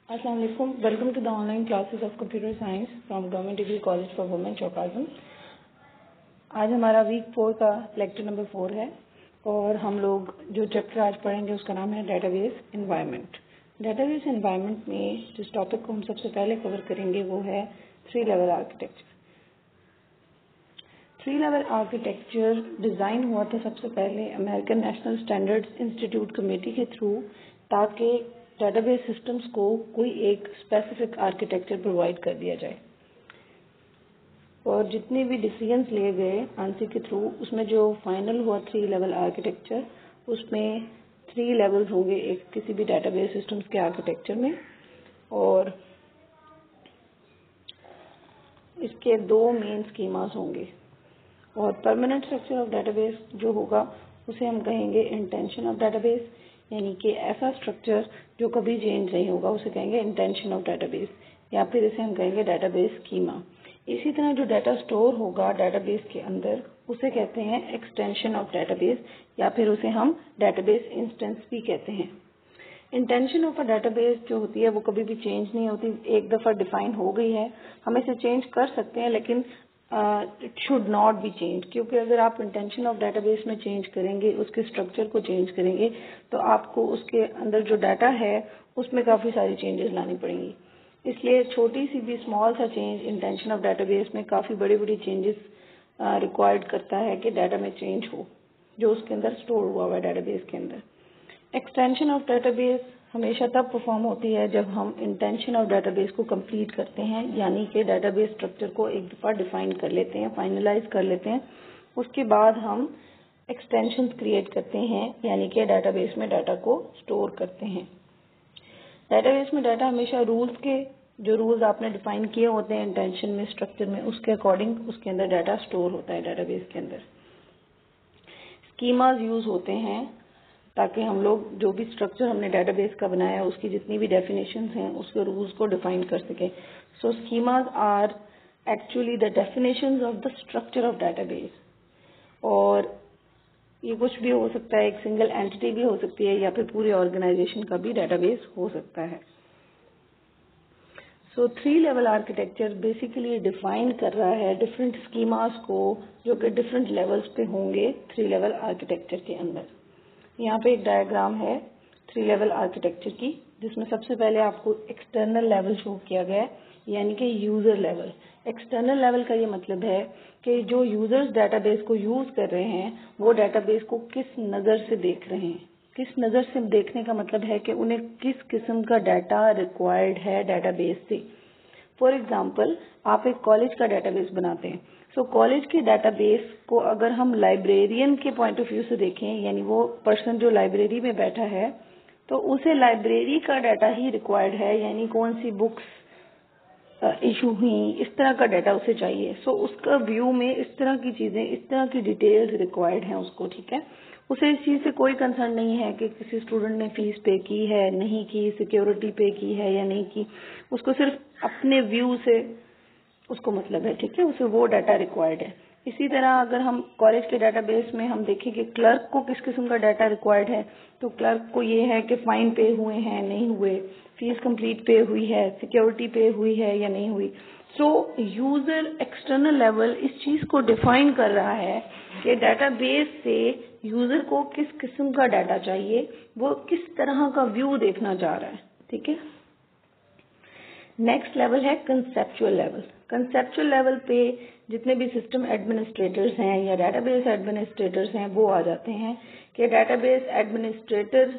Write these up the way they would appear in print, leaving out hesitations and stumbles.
Assalamu alaikum. Welcome to the online classes of Computer Science from Government Degree College for Women चौकाज़म। आज हमारा week 4 का lecture number 4 है और हम लोग जो चैप्टर आज पढ़ेंगे उसका नाम है डेटाबेस एनवायरनमेंट। डेटाबेस एनवायरनमेंट में जिस टॉपिक को हम सबसे पहले कवर करेंगे वो है 3 level architecture. 3 level architecture design हुआ था सबसे पहले American national standards institute committee के थ्रू, ताकि डेटाबेस सिस्टम्स को कोई एक स्पेसिफिक आर्किटेक्चर प्रोवाइड कर दिया जाए। और जितने भी डिसीजंस लिए गए आंसी के थ्रू, उसमें जो फाइनल हुआ 3 लेवल आर्किटेक्चर, उसमें 3 लेवल्स होंगे एक किसी भी डेटाबेस सिस्टम्स के आर्किटेक्चर में, और इसके 2 मेन स्कीमास होंगे। और परमानेंट स्ट्रक्चर ऑफ डेटाबेस जो होगा उसे हम कहेंगे इंटेंशन ऑफ डेटाबेस, यानी कि ऐसा स्ट्रक्चर जो कभी चेंज नहीं होगा उसे कहेंगे इंटेंशन ऑफ डेटाबेस, या फिर इसे हम कहेंगे डेटाबेस स्कीमा। इसी तरह जो डाटा स्टोर होगा डेटाबेस के अंदर उसे कहते हैं एक्सटेंशन ऑफ डेटाबेस, या फिर उसे हम डेटाबेस इंस्टेंस भी कहते हैं। इंटेंशन ऑफ अ डेटाबेस जो होती है वो कभी भी चेंज नहीं होती, एक दफ़ा डिफाइन हो गई है, हम इसे चेंज कर सकते हैं लेकिन it should not be change, क्योंकि अगर आप इंटेंशन ऑफ डेटाबेस में चेंज करेंगे, उसके स्ट्रक्चर को चेंज करेंगे, तो आपको उसके अंदर जो डाटा है उसमें काफ़ी सारी चेंजेस लानी पड़ेंगी। इसलिए छोटी सी भी स्मॉल सा चेंज इंटेंशन ऑफ डेटाबेस में काफ़ी बड़ी बड़ी चेंजेस रिक्वायर्ड करता है कि डाटा में चेंज हो जो उसके अंदर स्टोर हुआ हुआ है डेटाबेस के अंदर। एक्सटेंशन ऑफ डेटाबेस हमेशा तब परफॉर्म होती है जब हम इंटेंशन ऑफ डेटाबेस को कंप्लीट करते हैं, यानी कि डेटाबेस स्ट्रक्चर को एक दफ़ा डिफाइन कर लेते हैं, फाइनलाइज कर लेते हैं, उसके बाद हम एक्सटेंशंस क्रिएट करते हैं, यानी कि डेटाबेस में डाटा को स्टोर करते हैं। डेटाबेस में डाटा हमेशा रूल्स के, जो रूल्स आपने डिफाइन किए होते हैं इंटेंशन में, स्ट्रक्चर में, उसके अकॉर्डिंग उसके अंदर डाटा स्टोर होता है डेटाबेस के अंदर। स्कीमाज यूज होते हैं ताकि हम लोग जो भी स्ट्रक्चर हमने डेटाबेस का बनाया है उसकी जितनी भी डेफिनेशंस हैं उसके रूल्स को डिफाइन कर सकें। So schemas are actually the definitions of the structure of database, और ये कुछ भी हो सकता है, एक सिंगल एंटिटी भी हो सकती है, या फिर पूरी ऑर्गेनाइजेशन का भी डेटाबेस हो सकता है। सो 3 लेवल आर्किटेक्चर बेसिकली डिफाइन कर रहा है डिफरेंट स्कीमास को जो कि डिफरेंट लेवल्स पे होंगे 3 लेवल आर्किटेक्चर के अंदर। यहाँ पे एक डायग्राम है 3 लेवल आर्किटेक्चर की, जिसमें सबसे पहले आपको एक्सटर्नल लेवल शो किया गया है, यानी कि यूजर लेवल। एक्सटर्नल लेवल का ये मतलब है कि जो यूजर्स डेटाबेस को यूज कर रहे हैं वो डेटाबेस को किस नज़र से देख रहे हैं। किस नज़र से देखने का मतलब है कि उन्हें किस किस्म का डाटा रिक्वायर्ड है डेटाबेस से। फॉर एग्जाम्पल, आप एक कॉलेज का डेटाबेस बनाते हैं, सो कॉलेज के डेटाबेस को अगर हम लाइब्रेरियन के पॉइंट ऑफ व्यू से देखें, यानी वो पर्सन जो लाइब्रेरी में बैठा है, तो उसे लाइब्रेरी का डाटा ही रिक्वायर्ड है, यानी कौन सी बुक्स इशू हुई, इस तरह का डाटा उसे चाहिए। सो उसका व्यू में इस तरह की चीजें, इस तरह की डिटेल्स रिक्वायर्ड हैं उसको, ठीक है। उसे इस चीज से कोई कंसर्न नहीं है कि किसी स्टूडेंट ने फीस पे की है, नहीं की, सिक्योरिटी पे की है या नहीं की, उसको सिर्फ अपने व्यू से उसको मतलब है, ठीक है, उसे वो डाटा रिक्वायर्ड है। इसी तरह अगर हम कॉलेज के डेटाबेस में हम देखें कि क्लर्क को किस किस्म का डाटा रिक्वायर्ड है, तो क्लर्क को ये है कि फाइन पे हुए हैं, नहीं हुए, फीस कंप्लीट पे हुई है, सिक्योरिटी पे हुई है या नहीं हुई। सो यूजर एक्सटर्नल लेवल इस चीज को डिफाइन कर रहा है कि डेटाबेस से यूजर को किस किस्म का डाटा चाहिए, वो किस तरह का व्यू देखना चाह रहा है, ठीक है। नेक्स्ट लेवल है कंसेप्चुअल लेवल। कंसेप्चुअल लेवल पे जितने भी सिस्टम एडमिनिस्ट्रेटर्स हैं या डेटाबेस एडमिनिस्ट्रेटर्स हैं वो आ जाते हैं कि डेटाबेस एडमिनिस्ट्रेटर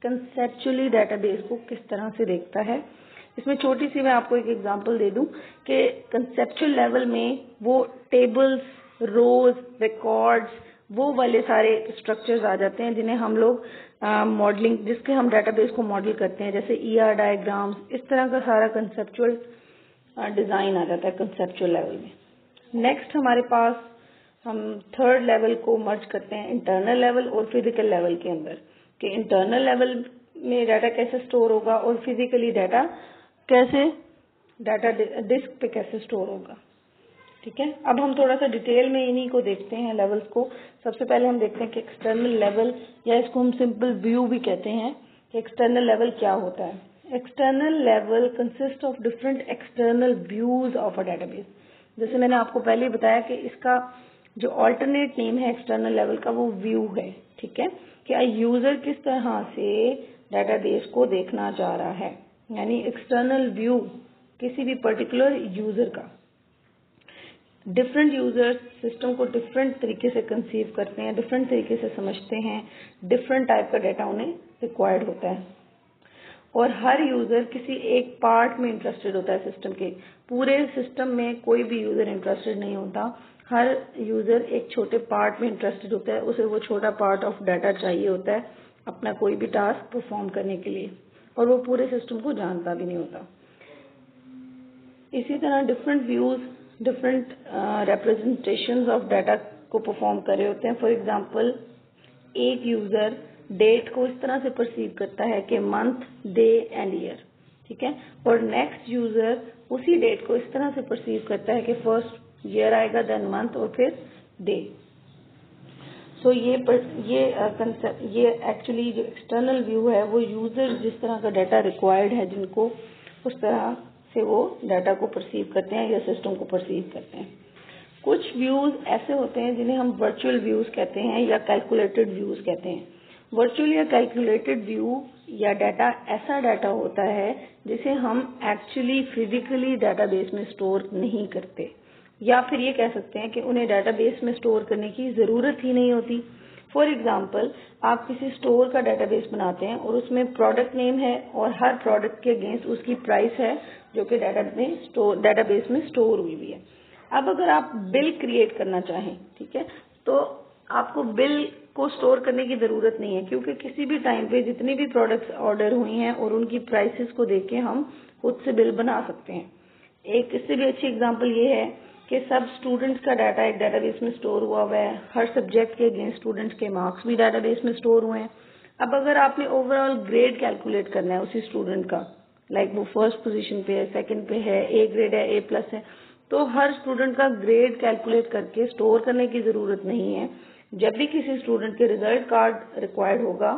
कंसेप्चुअली डेटाबेस को किस तरह से देखता है। इसमें छोटी सी मैं आपको एक एग्जांपल दे दूं कि कंसेप्चुअल लेवल में वो टेबल्स, रोज, रिकॉर्ड्स, वो वाले सारे स्ट्रक्चर्स आ जाते हैं जिन्हें हम लोग मॉडलिंग, जिसके हम डेटाबेस को मॉडल करते हैं, जैसे ईआर डायग्राम्स, इस तरह का सारा कंसेप्चुअल डिजाइन आ जाता है कंसेप्चुअल लेवल में। नेक्स्ट हमारे पास हम थर्ड लेवल को मर्ज करते हैं इंटरनल लेवल और फिजिकल लेवल के अंदर, कि इंटरनल लेवल में डाटा कैसे स्टोर होगा और फिजिकली डाटा कैसे, डाटा डिस्क पे कैसे स्टोर होगा, ठीक है। अब हम थोड़ा सा डिटेल में इन्हीं को देखते हैं लेवल्स को। सबसे पहले हम देखते हैं कि एक्सटर्नल लेवल, या इसको हम सिंपल व्यू भी कहते हैं, कि एक्सटर्नल लेवल क्या होता है। External level consist of different external views of a database. जैसे मैंने आपको पहले बताया कि इसका जो ऑल्टरनेट नेम है एक्सटर्नल लेवल का वो व्यू है, ठीक है, कि यूजर किस तरह से डेटाबेस को देखना चाह रहा है, यानी एक्सटर्नल व्यू किसी भी पर्टिकुलर यूजर का। डिफरेंट यूजर्स सिस्टम को डिफरेंट तरीके से कंसीव करते हैं, डिफरेंट तरीके से समझते हैं, डिफरेंट टाइप का डाटा उन्हें रिक्वायर्ड होता है और हर यूजर किसी एक पार्ट में इंटरेस्टेड होता है सिस्टम के। पूरे सिस्टम में कोई भी यूजर इंटरेस्टेड नहीं होता, हर यूजर एक छोटे पार्ट में इंटरेस्टेड होता है, उसे वो छोटा पार्ट ऑफ डाटा चाहिए होता है अपना कोई भी टास्क परफॉर्म करने के लिए, और वो पूरे सिस्टम को जानता भी नहीं होता। इसी तरह different views different representations of data को परफॉर्म कर रहे होते हैं। फॉर एग्जांपल एक यूजर डेट को इस तरह से परसीव करता है कि मंथ, डे एंड ईयर, ठीक है, और नेक्स्ट यूजर उसी डेट को इस तरह से परसीव करता है कि फर्स्ट ईयर आएगा, देन मंथ और फिर डे। सो ये एक्चुअली जो एक्सटर्नल व्यू है वो यूजर जिस तरह का डाटा रिक्वायर्ड है जिनको, उस तरह से वो डाटा को परसीव करते हैं या सिस्टम को परसीव करते हैं। कुछ व्यूज ऐसे होते हैं जिन्हें हम वर्चुअल व्यूज कहते हैं या कैलकुलेटेड व्यूज कहते हैं। वर्चुअल या कैलकुलेटेड व्यू या डाटा ऐसा डाटा होता है जिसे हम एक्चुअली फिजिकली डाटाबेस में स्टोर नहीं करते, या फिर ये कह सकते हैं कि उन्हें डाटाबेस में स्टोर करने की जरूरत ही नहीं होती। फॉर एग्जाम्पल आप किसी स्टोर का डाटाबेस बनाते हैं और उसमें प्रोडक्ट नेम है और हर प्रोडक्ट के अगेंस्ट उसकी प्राइस है जो कि डाटाबेस में स्टोर हुई है। अब अगर आप बिल क्रिएट करना चाहें, ठीक है, तो आपको बिल को स्टोर करने की जरूरत नहीं है, क्योंकि किसी भी टाइम पे जितनी भी प्रोडक्ट्स ऑर्डर हुई हैं और उनकी प्राइसेस को देख के हम खुद से बिल बना सकते हैं। एक इससे भी अच्छी एग्जांपल ये है कि सब स्टूडेंट्स का डाटा एक डाटाबेस में स्टोर हुआ है, हर सब्जेक्ट के अगेंस्ट स्टूडेंट्स के मार्क्स भी डाटाबेस में स्टोर हुए हैं। अब अगर आपने ओवरऑल ग्रेड कैलकुलेट करना है उसी स्टूडेंट का, लाइक वो फर्स्ट पोजीशन पे है, सेकंड पे है, ए ग्रेड है, A+ है, तो हर स्टूडेंट का ग्रेड कैलकुलेट करके स्टोर करने की जरूरत नहीं है। जब भी किसी स्टूडेंट के रिजल्ट कार्ड रिक्वायर्ड होगा,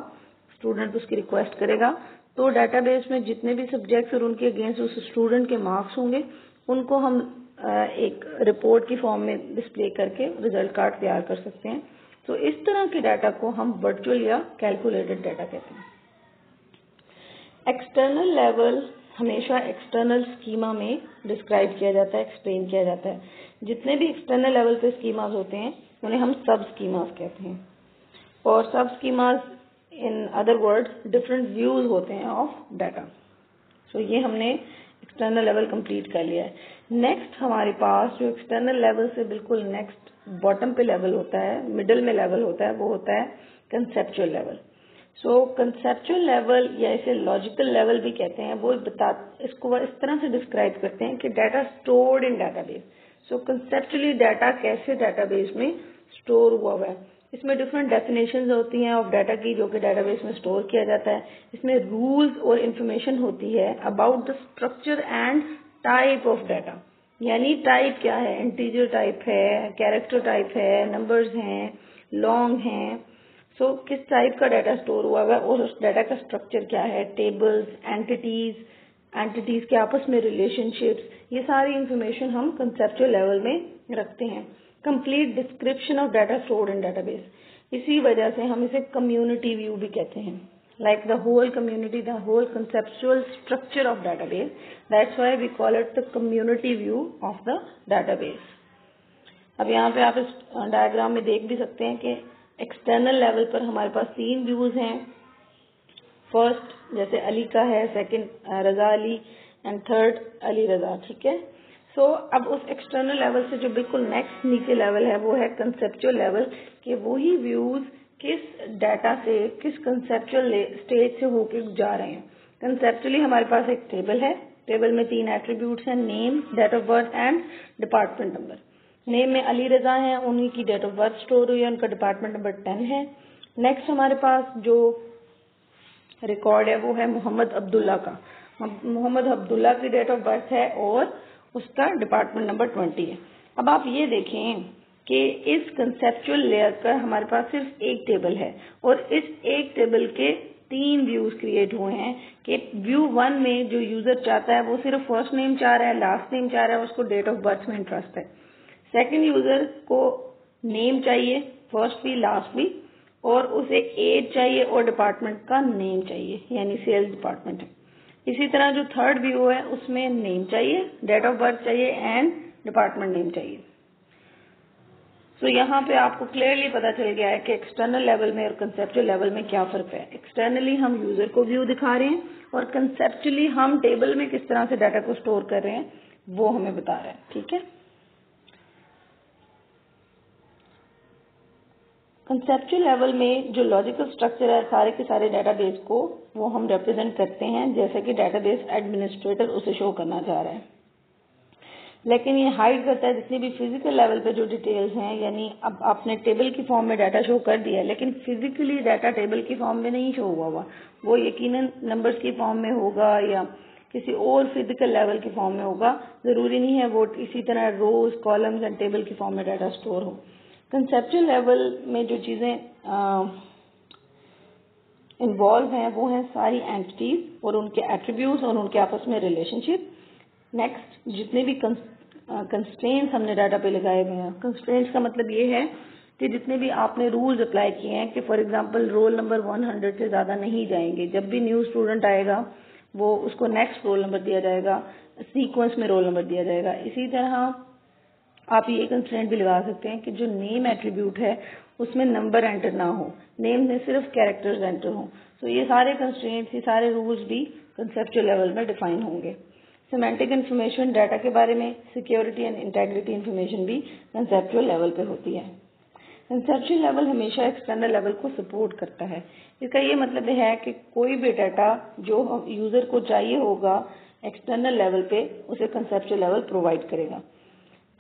स्टूडेंट उसकी रिक्वेस्ट करेगा, तो डाटाबेस में जितने भी सब्जेक्ट्स और उनके अगेंस्ट उस स्टूडेंट के मार्क्स होंगे उनको हम एक रिपोर्ट की फॉर्म में डिस्प्ले करके रिजल्ट कार्ड तैयार कर सकते हैं। तो इस तरह के डाटा को हम वर्चुअल या कैलकुलेटेड डाटा कहते हैं। एक्सटर्नल लेवल हमेशा एक्सटर्नल स्कीमा में डिस्क्राइब किया जाता है, एक्सप्लेन किया जाता है। जितने भी एक्सटर्नल लेवल पे स्कीमास होते हैं उन्हें हम सब स्कीमास कहते हैं, और सब schemas in other words different views होते हैं ऑफ डाटा। सो ये हमने एक्सटर्नल लेवल कंप्लीट कर लिया है। नेक्स्ट हमारे पास जो एक्सटर्नल लेवल से बिल्कुल नेक्स्ट बॉटम पे लेवल होता है, मिडिल में लेवल होता है, वो होता है कंसेप्चुअल लेवल। सो कंसेप्चुअल लेवल या इसे लॉजिकल लेवल भी कहते हैं, वो इसको इस तरह से डिस्क्राइब करते हैं कि data stored in database. So conceptually data कैसे डाटाबेस में स्टोर हुआ है, इसमें डिफरेंट डेफिनेशंस होती हैं ऑफ डाटा की जो कि डाटाबेस में स्टोर किया जाता है। इसमें रूल्स और इंफॉर्मेशन होती है about the structure and type of data, यानी टाइप क्या है, इंटीजर टाइप है, कैरेक्टर टाइप है, नंबर्स हैं, लॉन्ग हैं। सो किस टाइप का डाटा स्टोर हुआ है और उस डाटा का स्ट्रक्चर क्या है, टेबल्स, एंटिटीज के आपस में रिलेशनशिप्स, ये सारी इंफॉर्मेशन हम कंसेप्चुअल लेवल में रखते हैं। Complete description of data stored in database, इसी वजह से हम इसे कम्युनिटी व्यू भी कहते हैं, like the whole community, the whole conceptual structure of database. That's why we call it the community view of the database. अब यहाँ पे आप इस डायग्राम में देख भी सकते हैं कि एक्सटर्नल लेवल पर हमारे पास 3 व्यूज हैं। फर्स्ट जैसे अली का है, second Raza Ali and third Ali Raza, ठीक है। सो अब उस एक्सटर्नल लेवल से जो बिल्कुल नेक्स्ट नीचे लेवल है वो है कंसेप्चुअल लेवल, कि वही व्यूज किस डाटा से किस कंसेप्चुअल स्टेज से होके जा रहे हैं। कंसेप्चुअली हमारे पास एक टेबल है, टेबल में 3 एट्रीब्यूट्स हैं, name, date of birth and department number. Name में अली रजा है, उन्हीं की डेट ऑफ बर्थ स्टोर हुई है, उनका डिपार्टमेंट नंबर 10 है। नेक्स्ट हमारे पास जो रिकॉर्ड है वो है मोहम्मद अब्दुल्ला का, मोहम्मद अब्दुल्ला की डेट ऑफ बर्थ है और उसका डिपार्टमेंट नंबर 20 है। अब आप ये देखें कि इस कंसेप्चुअल लेयर पर हमारे पास सिर्फ एक टेबल है और इस एक टेबल के 3 व्यूज क्रिएट हुए हैं कि व्यू 1 में जो यूजर चाहता है वो सिर्फ फर्स्ट नेम चाह रहा है, लास्ट नेम चाह रहा है, उसको डेट ऑफ बर्थ में इंटरेस्ट है। सेकंड यूजर को नेम चाहिए, फर्स्ट भी लास्ट भी, और उसे एज चाहिए और डिपार्टमेंट का नेम चाहिए, यानी सेल्स डिपार्टमेंट है। इसी तरह जो थर्ड व्यू है उसमें नेम चाहिए, डेट ऑफ बर्थ चाहिए एंड डिपार्टमेंट नेम चाहिए। तो यहाँ पे आपको क्लियरली पता चल गया है कि एक्सटर्नल लेवल में और कंसेप्चुअल लेवल में क्या फर्क है। एक्सटर्नली हम यूजर को व्यू दिखा रहे हैं और कंसेप्चुअली हम टेबल में किस तरह से डाटा को स्टोर कर रहे हैं वो हमें बता रहा है। ठीक है, कंसेप्चुअल लेवल में जो लॉजिकल स्ट्रक्चर है सारे के सारे डेटाबेस को वो हम रिप्रेजेंट करते हैं जैसे कि डेटाबेस एडमिनिस्ट्रेटर उसे शो करना चाह रहा है, लेकिन ये हाइड करता है जितनी भी फिजिकल लेवल पे जो डिटेल्स हैं। यानी अब आपने टेबल की फॉर्म में डाटा शो कर दिया है लेकिन फिजिकली डाटा टेबल की फॉर्म में नहीं शो हुआ, वो यकीनन नंबर्स की फॉर्म में होगा या किसी और फिजिकल लेवल की फॉर्म में होगा। जरूरी नहीं है वो इसी तरह रोज कॉलम्स एंड टेबल की फॉर्म में डाटा स्टोर हो। कंसेप्चुअल लेवल में जो चीजें इन्वॉल्व हैं वो हैं सारी एंटिटीज और उनके एट्रीब्यूट्स और उनके आपस में रिलेशनशिप। नेक्स्ट, जितने भी कंस्ट्रेंट्स हमने डाटा पे लगाए हुए हैं, कंस्ट्रेंट्स का मतलब ये है कि जितने भी आपने रूल्स अप्लाई किए हैं कि फॉर एग्जांपल रोल नंबर 100 से ज्यादा नहीं जाएंगे, जब भी न्यू स्टूडेंट आएगा वो उसको नेक्स्ट रोल नंबर दिया जाएगा, सीक्वेंस में रोल नंबर दिया जाएगा। इसी तरह आप ये कंस्ट्रेंट भी लगा सकते हैं कि जो नेम एट्रीब्यूट है उसमें नंबर एंटर ना हो, नेम में सिर्फ कैरेक्टर्स एंटर हो। तो ये सारे कंस्ट्रेंट्स, ये सारे रूल्स भी कंसेप्चुअल लेवल में डिफाइन होंगे। सिमेंटिक इन्फॉर्मेशन डाटा के बारे में, सिक्योरिटी एंड इंटेग्रिटी इन्फॉर्मेशन भी कंसेप्चुअल लेवल पे होती है। कंसेप्चुअल लेवल हमेशा एक्सटर्नल लेवल को सपोर्ट करता है। इसका ये मतलब है कि कोई भी डाटा जो यूजर को चाहिए होगा एक्सटर्नल लेवल पे उसे कंसेप्चुअल लेवल प्रोवाइड करेगा।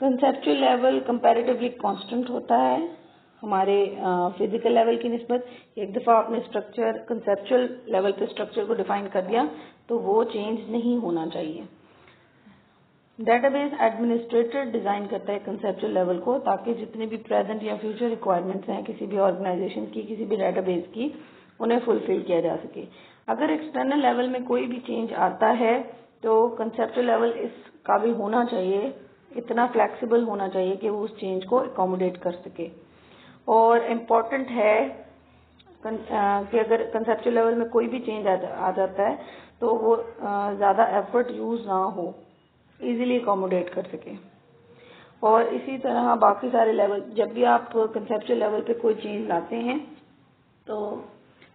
कंसेप्चुअल लेवल कंपैरेटिवली कांस्टेंट होता है हमारे फिजिकल लेवल की निस्बत। एक दफा आपने स्ट्रक्चर कंसेप्चुअल लेवल पे स्ट्रक्चर को डिफाइन कर दिया तो वो चेंज नहीं होना चाहिए। डेटाबेस एडमिनिस्ट्रेटर डिजाइन करता है कंसेप्चुअल लेवल को ताकि जितने भी प्रेजेंट या फ्यूचर रिक्वायरमेंट्स हैं किसी भी ऑर्गेनाइजेशन की, किसी भी डेटाबेस की, उन्हें फुलफिल किया जा सके। अगर एक्सटर्नल लेवल में कोई भी चेंज आता है तो कंसेप्चुअल लेवल इस काबिल होना चाहिए, इतना फ्लेक्सिबल होना चाहिए कि वो उस चेंज को अकोमोडेट कर सके। और इम्पोर्टेंट है कि अगर कंसेप्चुअल लेवल में कोई भी चेंज आ जाता है तो वो ज्यादा एफर्ट यूज ना हो, इजीली अकोमोडेट कर सके। और इसी तरह बाकी सारे लेवल, जब भी आप कंसेप्चुअल लेवल पे कोई चेंज लाते हैं तो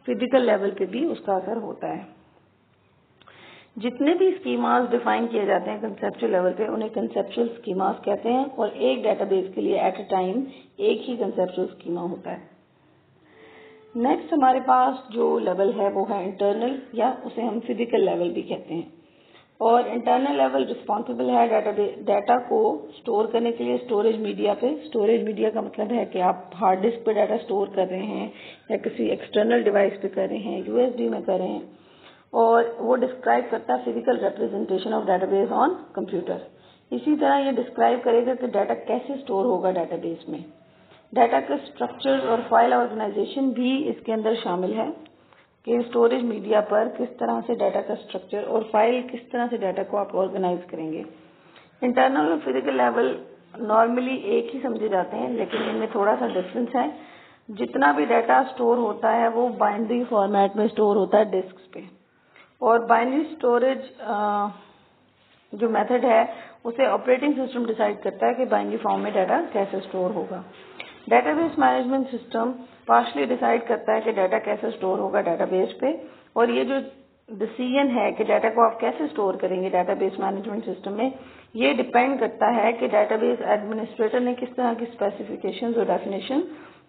फिजिकल लेवल पे भी उसका असर होता है। जितने भी स्कीमास डिफाइन किए जाते हैं कंसेप्चुअल लेवल पे उन्हें कंसेप्चुअल स्कीमास कहते हैं और एक डेटाबेस के लिए एट अ टाइम एक ही कंसेप्चुअल स्कीमा होता है। नेक्स्ट हमारे पास जो लेवल है वो है इंटरनल, या उसे हम फिजिकल लेवल भी कहते हैं। और इंटरनल लेवल रिस्पॉन्सिबल है डाटा को स्टोर करने के लिए स्टोरेज मीडिया पे। स्टोरेज मीडिया का मतलब है कि आप हार्ड डिस्क पे डाटा स्टोर कर रहे हैं या किसी एक्सटर्नल डिवाइस पे कर रहे हैं, यूएसबी में कर रहे हैं, और वो डिस्क्राइब करता है physical representation of database on computer. इसी तरह ये डिस्क्राइब करेगा कि डाटा कैसे स्टोर होगा डाटाबेस में। डाटा के स्ट्रक्चर और फाइल ऑर्गेनाइजेशन भी इसके अंदर शामिल है कि स्टोरेज मीडिया पर किस तरह से डाटा का स्ट्रक्चर और फाइल किस तरह से डाटा को आप ऑर्गेनाइज करेंगे। इंटरनल और फिजिकल लेवल नॉर्मली एक ही समझे जाते हैं लेकिन इनमें थोड़ा सा डिफरेंस है। जितना भी डाटा स्टोर होता है वो बाइनरी फॉर्मेट में स्टोर होता है डिस्क पे, और बाइनरी स्टोरेज जो मेथड है उसे ऑपरेटिंग सिस्टम डिसाइड करता है कि बाइनरी फॉर्म में डाटा कैसे स्टोर होगा। Database management system partially decide करता है कि डाटा कैसे स्टोर होगा डेटाबेस पे, और ये जो डिसीजन है कि डाटा को आप कैसे स्टोर करेंगे डेटाबेस मैनेजमेंट सिस्टम में, ये डिपेंड करता है कि डेटाबेस एडमिनिस्ट्रेटर ने किस तरह की स्पेसिफिकेशंस और डेफिनेशन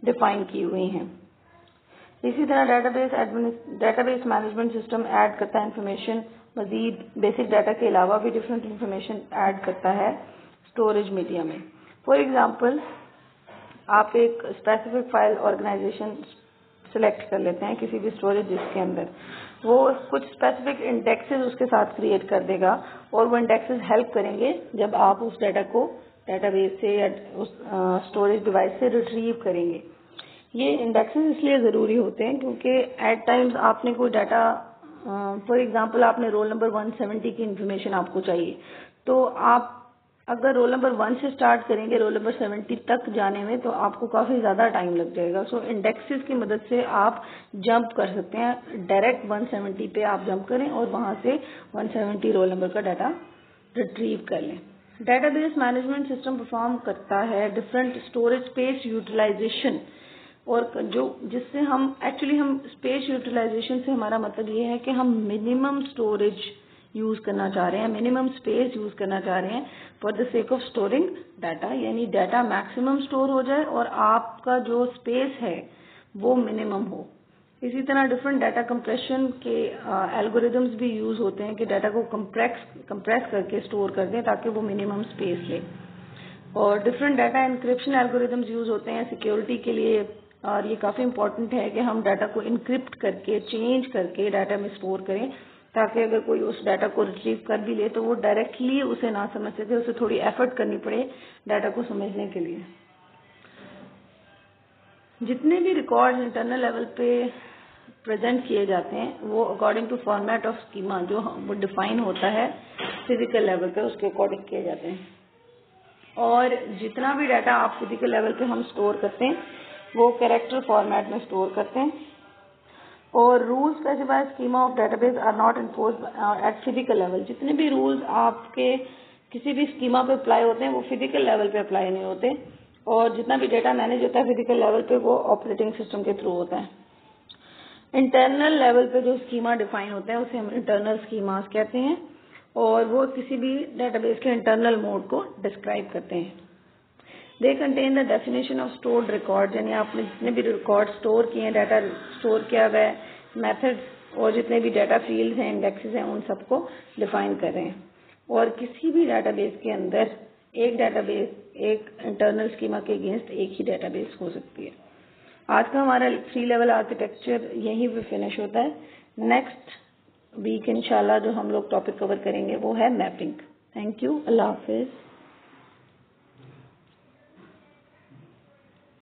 डिफाइन की हुई हैं। इसी तरह डेटाबेस मैनेजमेंट सिस्टम ऐड करता है इंफॉर्मेशन, मजीद बेसिक डाटा के अलावा भी डिफरेंट इंफॉर्मेशन ऐड करता है स्टोरेज मीडिया में। फॉर एग्जांपल आप एक स्पेसिफिक फाइल ऑर्गेनाइजेशन सिलेक्ट कर लेते हैं किसी भी स्टोरेज डिस्क के अंदर, वो कुछ स्पेसिफिक इंडेक्सेस उसके साथ क्रिएट कर देगा और वो इंडेक्सेस हेल्प करेंगे जब आप उस डाटा को डेटाबेस से या उस स्टोरेज डिवाइस से रिट्रीव करेंगे। ये इंडेक्सेस इसलिए ज़रूरी होते हैं क्योंकि एट टाइम्स आपने कोई डाटा, फॉर एग्जांपल आपने रोल नंबर 170 की इंफॉर्मेशन आपको चाहिए, तो आप अगर रोल नंबर 1 से स्टार्ट करेंगे रोल नंबर 70 तक जाने में तो आपको काफ़ी ज़्यादा टाइम लग जाएगा। सो इंडेक्सेस की मदद से आप जंप कर सकते हैं, डायरेक्ट 170 पे आप जंप करें और वहाँ से 170 रोल नंबर का डाटा रिट्रीव कर लें। डेटाबेस मैनेजमेंट सिस्टम परफॉर्म करता है डिफरेंट स्टोरेज स्पेस यूटिलाइजेशन, और जो जिससे हम स्पेस यूटिलाइजेशन से हमारा मतलब ये है कि हम मिनिमम स्टोरेज यूज करना चाह रहे हैं, मिनिमम स्पेस यूज करना चाह रहे हैं for the sake of storing data, यानी डाटा मैक्सिमम स्टोर हो जाए और आपका जो स्पेस है वो मिनिमम हो। इसी तरह डिफरेंट डाटा कंप्रेशन के एल्गोरिदम्स भी यूज होते हैं कि डाटा को कंप्रेस करके स्टोर कर दें ताकि वो मिनिमम स्पेस ले। और different data encryption algorithms use होते हैं सिक्योरिटी के लिए, और ये काफी इंपॉर्टेंट है कि हम डाटा को इंक्रिप्ट करके चेंज करके डाटा में स्टोर करें ताकि अगर कोई उस डाटा को रिट्रीव कर भी ले तो वो डायरेक्टली उसे ना समझ सके, उसे थोड़ी एफर्ट करनी पड़े डाटा को समझने के लिए। जितने भी रिकॉर्ड इंटरनल लेवल पे प्रेजेंट किए जाते हैं वो according to format of schema जो वो डिफाइन होता है फिजिकल लेवल पे, उसके अकॉर्डिंग किए जाते हैं। और जितना भी डाटा आप फिजिकल लेवल पे हम स्टोर करते हैं वो कैरेक्टर फॉर्मेट में स्टोर करते हैं। और rules specified schema of database are not enforced at physical level. जितने भी रूल्स आपके किसी भी स्कीमा पे अप्लाई होते हैं वो फिजिकल लेवल पे अप्लाई नहीं होते, और जितना भी डाटा मैनेज होता है फिजिकल लेवल पे वो ऑपरेटिंग सिस्टम के थ्रू होता है। इंटरनल लेवल पे जो स्कीमा डिफाइन होते हैं उसे हम इंटरनल स्कीमास कहते हैं, और वो किसी भी डेटाबेस के इंटरनल मोड को डिस्क्राइब करते हैं। They contain the definition of stored record, यानी आपने जितने भी रिकॉर्ड स्टोर किए हैं, डाटा स्टोर किया हुआ है, मेथड्स और जितने भी डाटा फील्ड्स हैं, इंडेक्सेस हैं, उन सबको डिफाइन कर रहे हैं। और किसी भी डाटाबेस के अंदर एक डाटाबेस एक इंटरनल स्कीमा के अगेंस्ट एक ही डाटाबेस हो सकती है। आज का हमारा 3 लेवल आर्किटेक्चर यहीं पे फिनिश होता है। नेक्स्ट वीक इंशाल्लाह जो हम लोग टॉपिक कवर करेंगे वो है mapping. Thank you, Allah Hafiz.